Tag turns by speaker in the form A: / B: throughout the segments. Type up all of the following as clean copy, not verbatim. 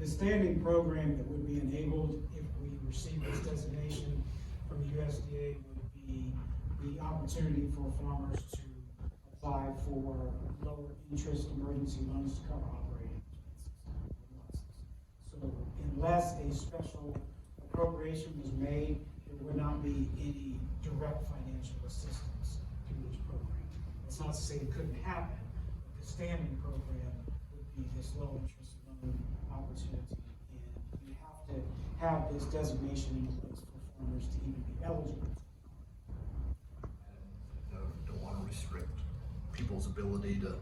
A: the standing program that would be enabled if we receive this designation from the USDA would be the opportunity for farmers to apply for lower interest emergency loans to cover operating expenses. So unless a special appropriation was made, there would not be any direct financial assistance through this program. That's not to say it couldn't happen, but the standing program would be this low interest loan opportunity. And you have to have this designation in place for farmers to even be eligible.
B: Don't want to restrict people's ability to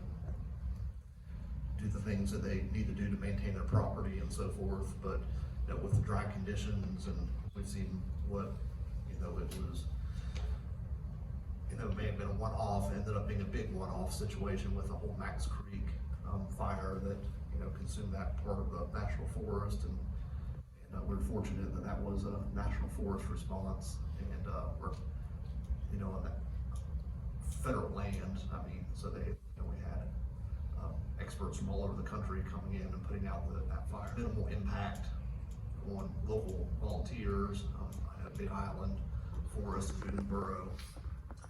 B: do the things that they need to do to maintain their property and so forth, but with the dry conditions, and we've seen what, it was, it may have been a one-off, ended up being a big one-off situation with the whole Max Creek fire that, consumed that part of the national forest, and we're fortunate that that was a national forest response, and we're, on that federal land, so they, we had experts from all over the country coming in and putting out that fire. Minimal impact on local volunteers. I had Big Island Forest in Borough.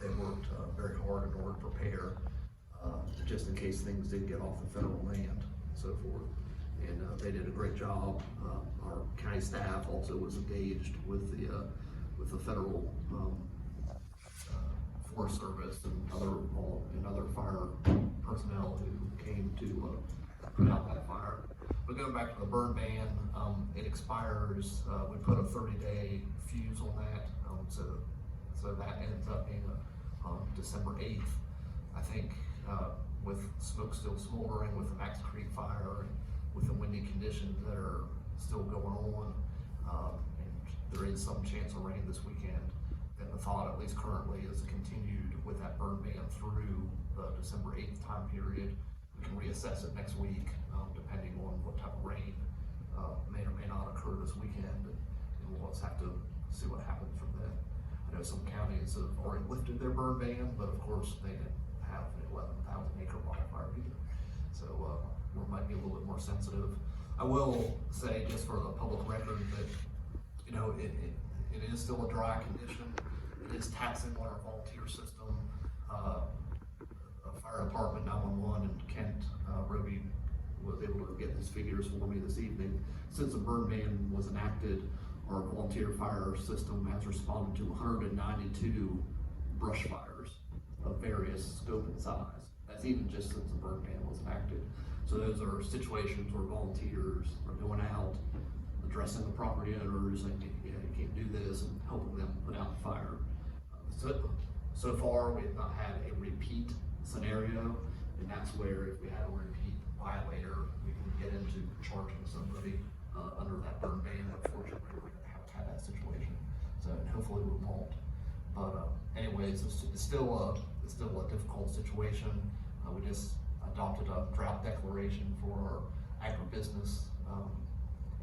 B: They worked very hard in order to prepare just in case things did get off the federal land and so forth. And they did a great job. Our county staff also was engaged with the federal Forest Service and other fire personnel who came to put out that fire. But going back to the burn ban, it expires. We put a 30-day fuse on that, so that ends up being December 8th. I think with smoke still smoldering, with the Max Creek fire, and with the windy conditions that are still going on, and there is some chance of rain this weekend, then the thought, at least currently, is continued with that burn ban through the December 8th time period. We can reassess it next week, depending on what type of rain may or may not occur this weekend, and we'll just have to see what happens from then. I know some counties have already lifted their burn ban, but of course they didn't have an 11,000 acre wildfire either. So we might be a little bit more sensitive. I will say, just for the public record, that it is still a dry condition. It is taxing on our volunteer system. Fire Department 911 and Kent Roby was able to get these figures for me this evening. Since the burn ban was enacted, our volunteer fire system has responded to 192 brush fires of various scope and size. That's even just since the burn ban was enacted. So those are situations where volunteers are going out, addressing the property owners, and you can't do this, and helping them put out the fire. So far, we have not had a repeat scenario, and that's where if we had a repeat violator, we can get into charging somebody under that burn ban. Unfortunately, we haven't had that situation, so hopefully we won't. But anyways, it's still a difficult situation. We just adopted a drought declaration for our agribusiness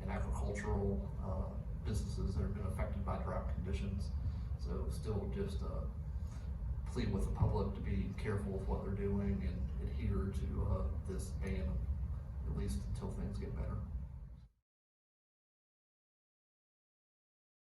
B: and agricultural businesses that have been affected by drought conditions. So still just plead with the public to be careful with what they're doing and adhere to this ban, at least until things get better.